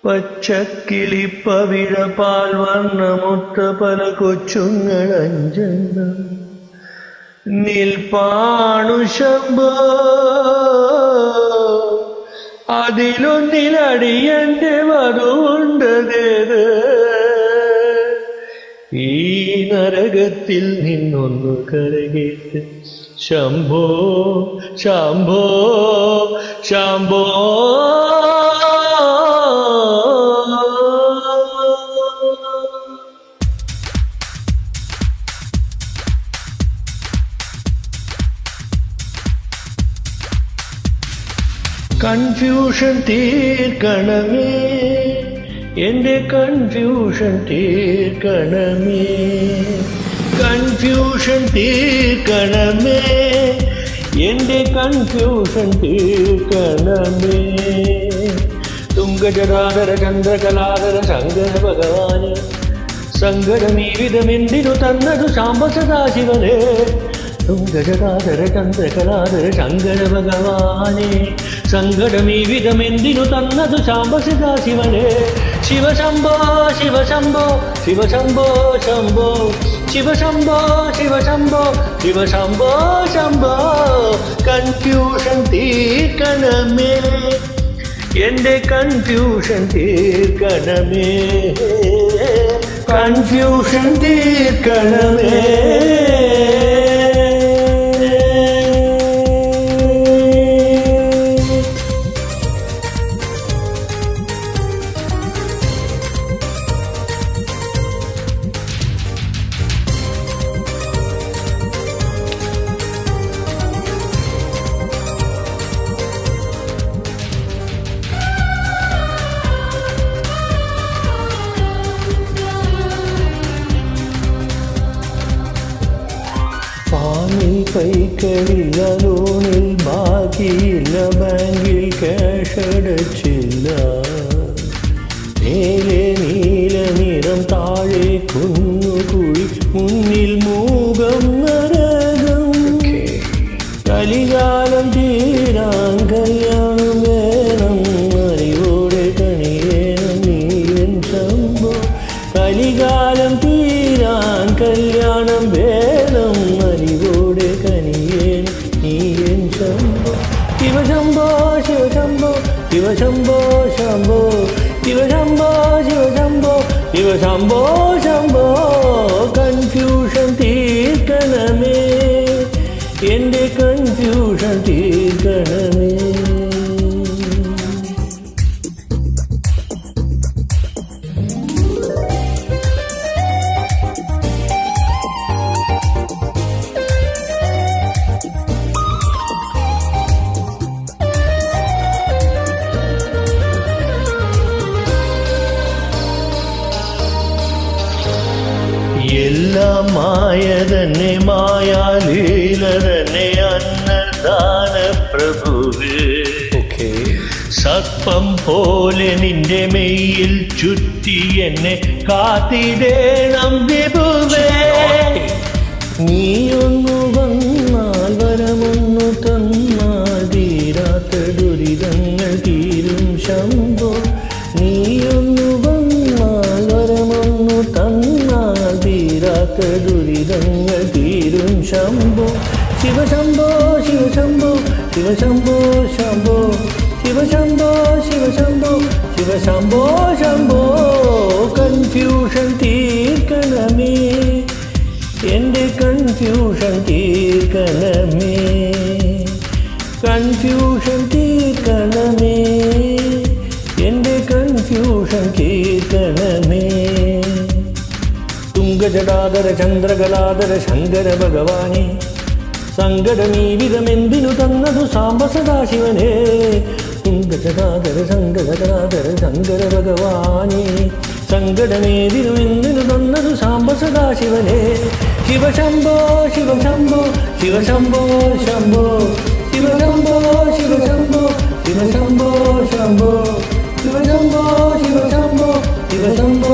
പച്ചക്കിളിപ്പവിഴപാൽ വർണ്ണമൊത്ത പല കൊച്ചുങ്ങളഞ്ചെണ്ണം നിൽപ്പാണു ശംഭോ. അതിലൊന്നിലടിയന്റെ വധുണ്ടതേത്. ഈ നരകത്തിൽ നിന്നൊന്നു കരകേറ്റ് ശംഭോ ശംഭോ ശംഭോ. കൺഫ്യൂഷൻ തീർക്കണമേ, എന്റെ കൺഫ്യൂഷൻ തീർക്കണമേ, കൺഫ്യൂഷൻ തീർക്കണമേ, എന്റെ കൺഫ്യൂഷൻ തീർക്കണമേ. തുംഗജടാധര ചന്ദ്രകലാധര ശങ്കര ഭഗവാന് സങ്കടമീ വിധമെന്തിനു തന്നതു സാംബ സദാശിവനെ. തുംഗജടാധര ചന്ദ്രകലാധര ശങ്കര ഭഗവാനെ സങ്കടമീ വിധമെന്തിനു തന്നതു സാംബ സദാശിവനെ. ശിവശംഭോ ശിവശംഭോ ശിവശംഭോ ശംഭോ ശിവശംഭോ ശിവശംഭോ ശിവശംഭോ ശംഭോ. കൺഫ്യൂഷൻ തീർക്കണമേ, എന്റെ കൺഫ്യൂഷൻ തീർക്കണമേ, കൺഫ്യൂഷൻ തീർക്കണമേ. കൈകളില്ല, ലോണിൽ ബാക്കിയില്ല, ബാങ്കിൽ ക്യാഷ് അടച്ചില്ല. മേലെ നീല നിറം, താഴെ കുന്നുകുഴി, മുന്നിൽ മൂകം നരകം. കലികാലം തീരാൻ കല്യാണം വേണം, അറിവോടെ കണിയേണം നീയൻ ശംഭോ. കലികാലം തീരാൻ കല്യാണം വേണം, അറിവോടെ കനിയേണം നീയൻ ശംഭോ. ശിവശംഭോ ശിവശംഭോ ശിവശംഭോ ശംഭോ ശിവശംഭോ ശിവശംഭോ ശിവശംഭോ ശംഭോ. കൺഫ്യൂഷൻ തീർക്കണമേ, എന്റെ കൺഫ്യൂഷൻ തീർക്കണമേ. എല്ലാം മായ തന്നെ, മായാലീല തന്നെ, അന്നദാന പ്രഭുവേ. സർപ്പം പോലെ നിന്റെ മെയ്യിൽ ചുറ്റി എന്നെ കാത്തിടേണം വിഭുവേ. നീയൊന്നു വന്നാൽ, വരമൊന്നു തന്നാൽ, തീരാത്ത ദുരിതങ്ങൾ തീരും ശംഭോ. നീയൊന്നു വന്നാൽ, വരമൊന്നു തന്നാൽ, തീരാത്ത ദുരിതങ്ങൾ തീരും ശംഭോ. ശിവശംഭോ ശിവശംഭോ ശിവശംഭോ ശംഭോ ശിവശംഭോ ശിവശംഭോ ശിവശംഭോ ശംഭോ. കൺഫ്യൂഷൻ തീർക്കണമേ, എന്റെ കൺഫ്യൂഷൻ തീർക്കണമേ, കൺഫ്യൂഷൻ തീർക്കണമേ, എന്റെ കൺഫ്യൂഷൻ തീർക്കണമേ. തുംഗജടാധര ചന്ദ്രകലാധര ശങ്കര ഭഗവാനെ സങ്കടമീ വിധമെന്തിനു തന്നതു സാംബ സദാശിവനെ. തുംഗജടാധര സങ്കടകലാധര ശങ്കര ഭഗവാനെ സങ്കടമേതിനുമെന്തിനു തന്നതു സാംബ സദാശിവനെ. ശിവശംഭോ ശിവശംഭോ ശിവശംഭോ ശംഭോ ശിവശംഭോ ശിവശംഭോ ശിവശംഭോ ശംഭോ ശിവശംഭോ ശിവശംഭോ ശിവശംഭോ